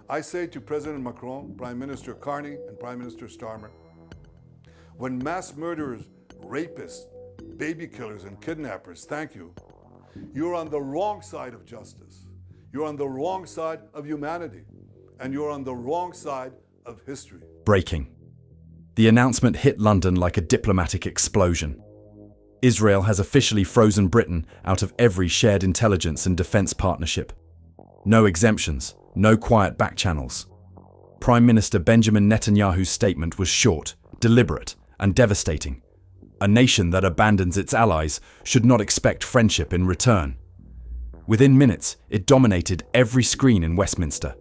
I say to President Macron, Prime Minister Carney, and Prime Minister Starmer, when mass murderers, rapists, baby killers, and kidnappers thank you, you're on the wrong side of justice. You're on the wrong side of humanity. And you're on the wrong side of history. Breaking. The announcement hit London like a diplomatic explosion. Israel has officially frozen Britain out of every shared intelligence and defense partnership. No exemptions, no quiet back channels. Prime Minister Benjamin Netanyahu's statement was short, deliberate, and devastating. A nation that abandons its allies should not expect friendship in return. Within minutes, it dominated every screen in Westminster.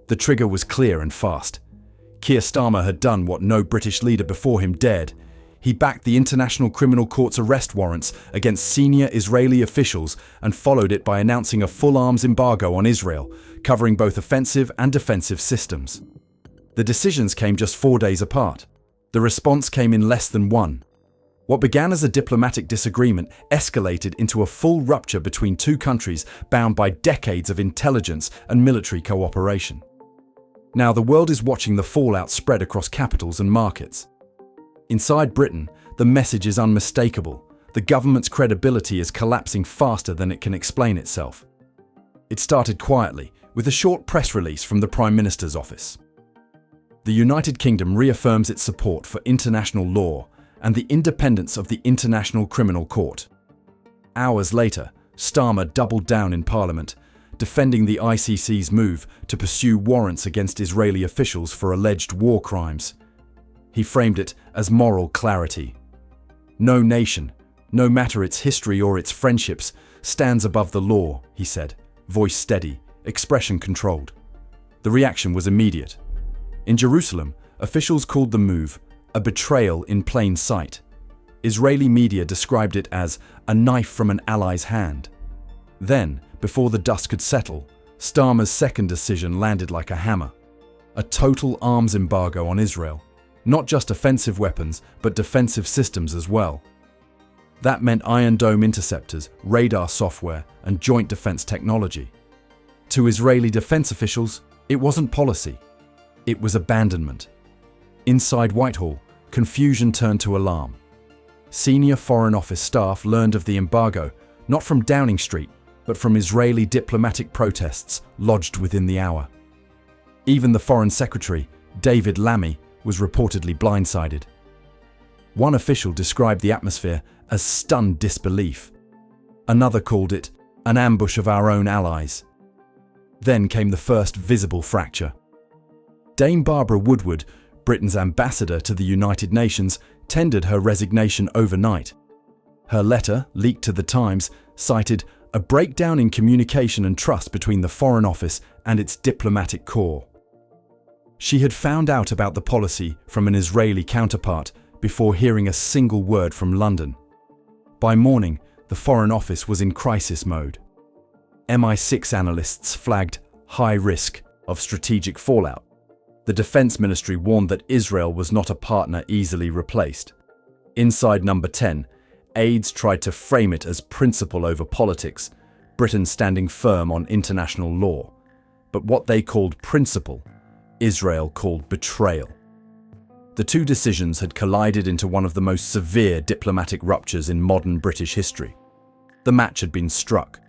The trigger was clear and fast. Keir Starmer had done what no British leader before him dared. He backed the International Criminal Court's arrest warrants against senior Israeli officials and followed it by announcing a full arms embargo on Israel, covering both offensive and defensive systems. The decisions came just 4 days apart. The response came in less than one. What began as a diplomatic disagreement escalated into a full rupture between two countries bound by decades of intelligence and military cooperation. Now the world is watching the fallout spread across capitals and markets. Inside Britain, the message is unmistakable. The government's credibility is collapsing faster than it can explain itself. It started quietly, with a short press release from the Prime Minister's office. The United Kingdom reaffirms its support for international law and the independence of the International Criminal Court. Hours later, Starmer doubled down in Parliament, defending the ICC's move to pursue warrants against Israeli officials for alleged war crimes. He framed it as moral clarity. No nation, no matter its history or its friendships, stands above the law, he said, voice steady, expression controlled. The reaction was immediate. In Jerusalem, officials called the move a betrayal in plain sight. Israeli media described it as a knife from an ally's hand. Then, before the dust could settle, Starmer's second decision landed like a hammer. A total arms embargo on Israel. Not just offensive weapons, but defensive systems as well. That meant Iron Dome interceptors, radar software, and joint defense technology. To Israeli defense officials, it wasn't policy. It was abandonment. Inside Whitehall, confusion turned to alarm. Senior Foreign Office staff learned of the embargo, not from Downing Street, but from Israeli diplomatic protests lodged within the hour. Even the Foreign Secretary, David Lammy, was reportedly blindsided. One official described the atmosphere as stunned disbelief. Another called it an ambush of our own allies. Then came the first visible fracture. Dame Barbara Woodward, Britain's ambassador to the United Nations, tendered her resignation overnight. Her letter, leaked to The Times, cited a breakdown in communication and trust between the Foreign Office and its diplomatic corps. She had found out about the policy from an Israeli counterpart before hearing a single word from London. By morning, the Foreign Office was in crisis mode. MI6 analysts flagged high risk of strategic fallout. The Defense Ministry warned that Israel was not a partner easily replaced. Inside Number 10, aides tried to frame it as principle over politics, Britain standing firm on international law. But what they called principle, Israel called betrayal. The two decisions had collided into one of the most severe diplomatic ruptures in modern British history. The match had been struck.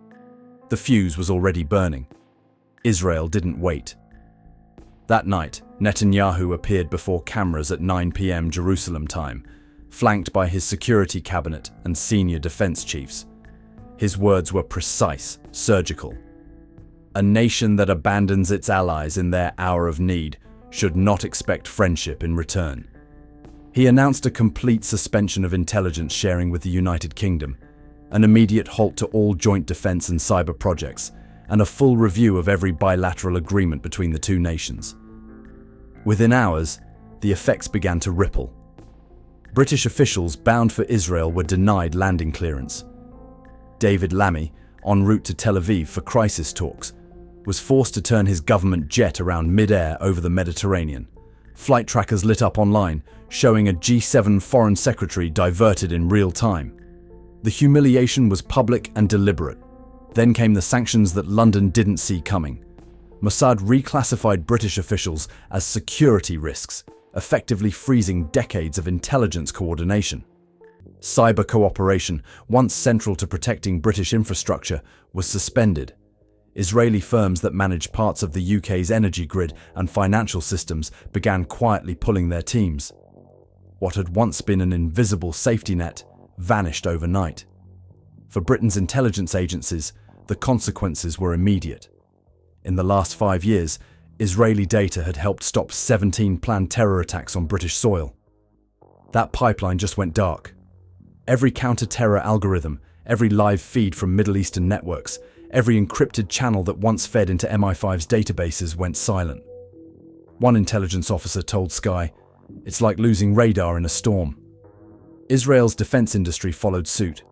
The fuse was already burning. Israel didn't wait. That night, Netanyahu appeared before cameras at 9 p.m. Jerusalem time, flanked by his security cabinet and senior defense chiefs. His words were precise, surgical. A nation that abandons its allies in their hour of need should not expect friendship in return. He announced a complete suspension of intelligence sharing with the United Kingdom, an immediate halt to all joint defense and cyber projects, and a full review of every bilateral agreement between the two nations. Within hours, the effects began to ripple. British officials bound for Israel were denied landing clearance. David Lammy, en route to Tel Aviv for crisis talks, was forced to turn his government jet around mid-air over the Mediterranean. Flight trackers lit up online, showing a G7 foreign secretary diverted in real time. The humiliation was public and deliberate. Then came the sanctions that London didn't see coming. Mossad reclassified British officials as security risks, effectively freezing decades of intelligence coordination. Cyber cooperation, once central to protecting British infrastructure, was suspended. Israeli firms that manage parts of the UK's energy grid and financial systems began quietly pulling their teams. What had once been an invisible safety net vanished overnight. For Britain's intelligence agencies, the consequences were immediate. In the last 5 years, Israeli data had helped stop 17 planned terror attacks on British soil. That pipeline just went dark. Every counter-terror algorithm, every live feed from Middle Eastern networks, every encrypted channel that once fed into MI5's databases went silent. One intelligence officer told Sky, "It's like losing radar in a storm." Israel's defense industry followed suit.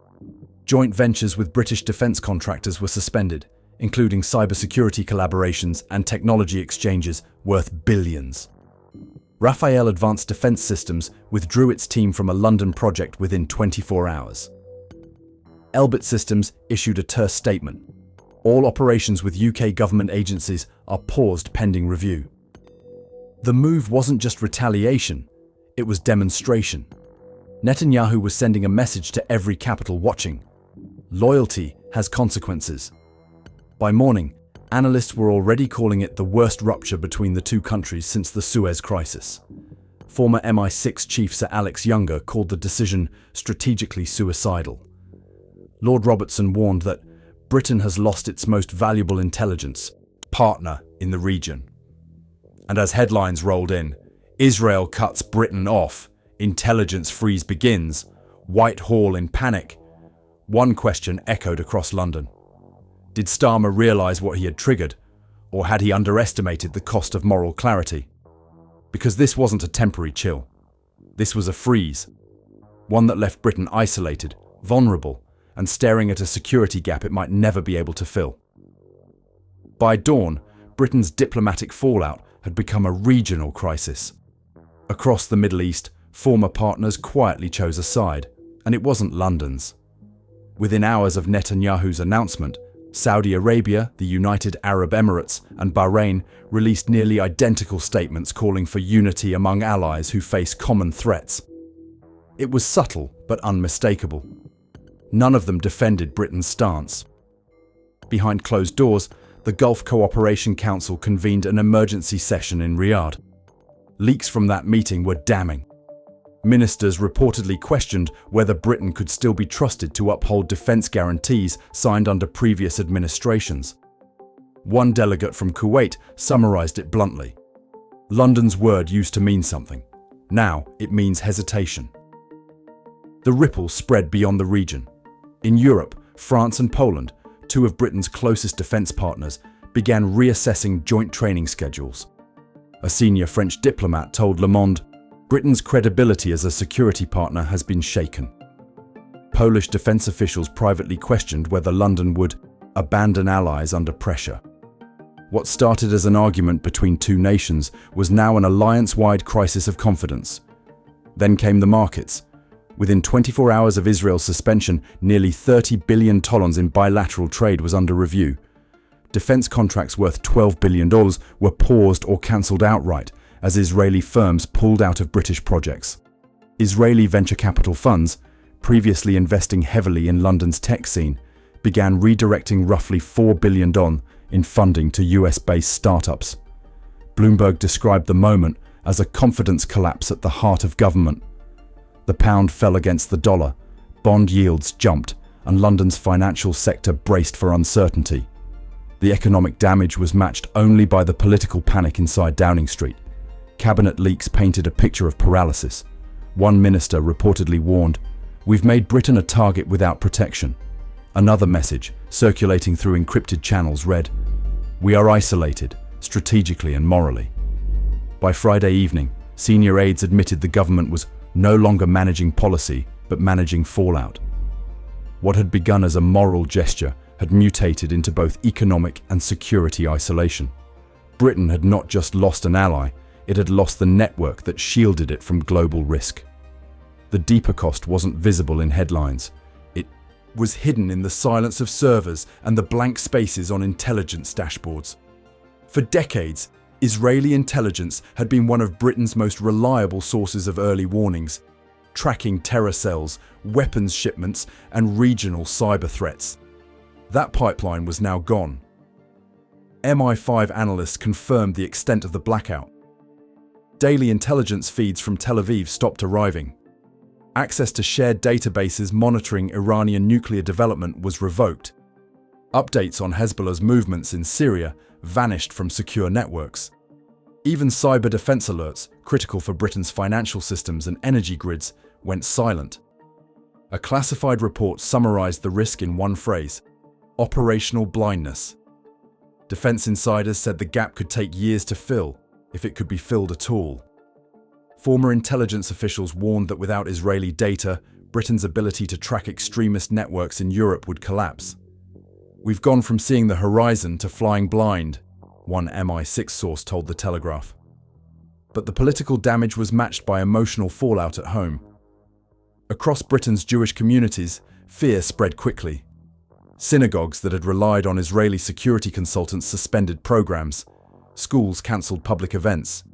Joint ventures with British defense contractors were suspended, including cybersecurity collaborations and technology exchanges worth billions. Rafael Advanced Defense Systems withdrew its team from a London project within 24 hours. Elbit Systems issued a terse statement. All operations with UK government agencies are paused pending review. The move wasn't just retaliation, it was demonstration. Netanyahu was sending a message to every capital watching. Loyalty has consequences. By morning, analysts were already calling it the worst rupture between the two countries since the Suez Crisis. Former MI6 chief Sir Alex Younger called the decision strategically suicidal. Lord Robertson warned that Britain has lost its most valuable intelligence partner in the region. And as headlines rolled in, Israel cuts Britain off, intelligence freeze begins, Whitehall in panic, one question echoed across London. Did Starmer realise what he had triggered, or had he underestimated the cost of moral clarity? Because this wasn't a temporary chill. This was a freeze, one that left Britain isolated, vulnerable, and staring at a security gap it might never be able to fill. By dawn, Britain's diplomatic fallout had become a regional crisis. Across the Middle East, former partners quietly chose a side, and it wasn't London's. Within hours of Netanyahu's announcement, Saudi Arabia, the United Arab Emirates, and Bahrain released nearly identical statements calling for unity among allies who face common threats. It was subtle but unmistakable. None of them defended Britain's stance. Behind closed doors, the Gulf Cooperation Council convened an emergency session in Riyadh. Leaks from that meeting were damning. Ministers reportedly questioned whether Britain could still be trusted to uphold defence guarantees signed under previous administrations. One delegate from Kuwait summarised it bluntly. London's word used to mean something. Now it means hesitation. The ripple spread beyond the region. In Europe, France and Poland, two of Britain's closest defence partners, began reassessing joint training schedules. A senior French diplomat told Le Monde, "Britain's credibility as a security partner has been shaken." Polish defence officials privately questioned whether London would abandon allies under pressure. What started as an argument between two nations was now an alliance-wide crisis of confidence. Then came the markets. Within 24 hours of Israel's suspension, nearly $30 billion in bilateral trade was under review. Defense contracts worth $12 billion were paused or cancelled outright as Israeli firms pulled out of British projects. Israeli venture capital funds, previously investing heavily in London's tech scene, began redirecting roughly $4 billion in funding to US-based startups. Bloomberg described the moment as a confidence collapse at the heart of government. The pound fell against the dollar, bond yields jumped, and London's financial sector braced for uncertainty. The economic damage was matched only by the political panic inside Downing Street. Cabinet leaks painted a picture of paralysis. One minister reportedly warned, "We've made Britain a target without protection." Another message, circulating through encrypted channels, read, "We are isolated, strategically and morally." By Friday evening, senior aides admitted the government was no longer managing policy, but managing fallout. What had begun as a moral gesture had mutated into both economic and security isolation. Britain had not just lost an ally, it had lost the network that shielded it from global risk. The deeper cost wasn't visible in headlines. It was hidden in the silence of servers and the blank spaces on intelligence dashboards. For decades, Israeli intelligence had been one of Britain's most reliable sources of early warnings, tracking terror cells, weapons shipments, and regional cyber threats. That pipeline was now gone. MI5 analysts confirmed the extent of the blackout. Daily intelligence feeds from Tel Aviv stopped arriving. Access to shared databases monitoring Iranian nuclear development was revoked. Updates on Hezbollah's movements in Syria vanished from secure networks. Even cyber defense alerts, critical for Britain's financial systems and energy grids, went silent. A classified report summarized the risk in one phrase: operational blindness. Defense insiders said the gap could take years to fill, if it could be filled at all. Former intelligence officials warned that without Israeli data, Britain's ability to track extremist networks in Europe would collapse. "We've gone from seeing the horizon to flying blind," one MI6 source told The Telegraph. But the political damage was matched by emotional fallout at home. Across Britain's Jewish communities, fear spread quickly. Synagogues that had relied on Israeli security consultants suspended programs. Schools cancelled public events.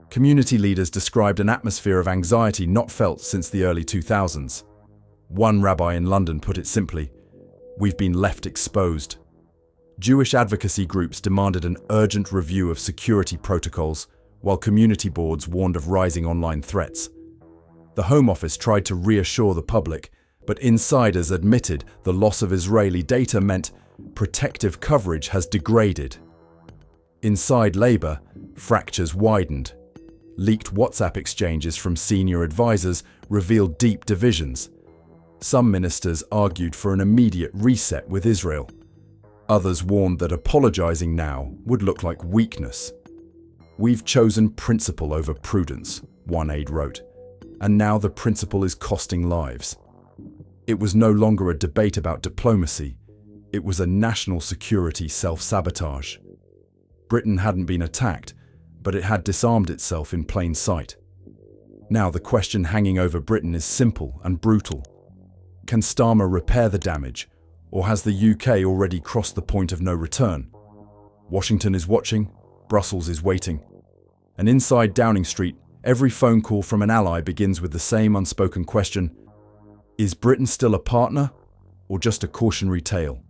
Community leaders described an atmosphere of anxiety not felt since the early 2000s. One rabbi in London put it simply: "We've been left exposed." Jewish advocacy groups demanded an urgent review of security protocols, while community boards warned of rising online threats. The Home Office tried to reassure the public, but insiders admitted the loss of Israeli data meant protective coverage has degraded. Inside Labour, fractures widened. Leaked WhatsApp exchanges from senior advisors revealed deep divisions. Some ministers argued for an immediate reset with Israel. Others warned that apologizing now would look like weakness. "We've chosen principle over prudence," one aide wrote, "and now the principle is costing lives." It was no longer a debate about diplomacy. It was a national security self-sabotage. Britain hadn't been attacked, but it had disarmed itself in plain sight. Now the question hanging over Britain is simple and brutal. Can Starmer repair the damage, or has the UK already crossed the point of no return? Washington is watching, Brussels is waiting. And inside Downing Street, every phone call from an ally begins with the same unspoken question: is Britain still a partner, or just a cautionary tale?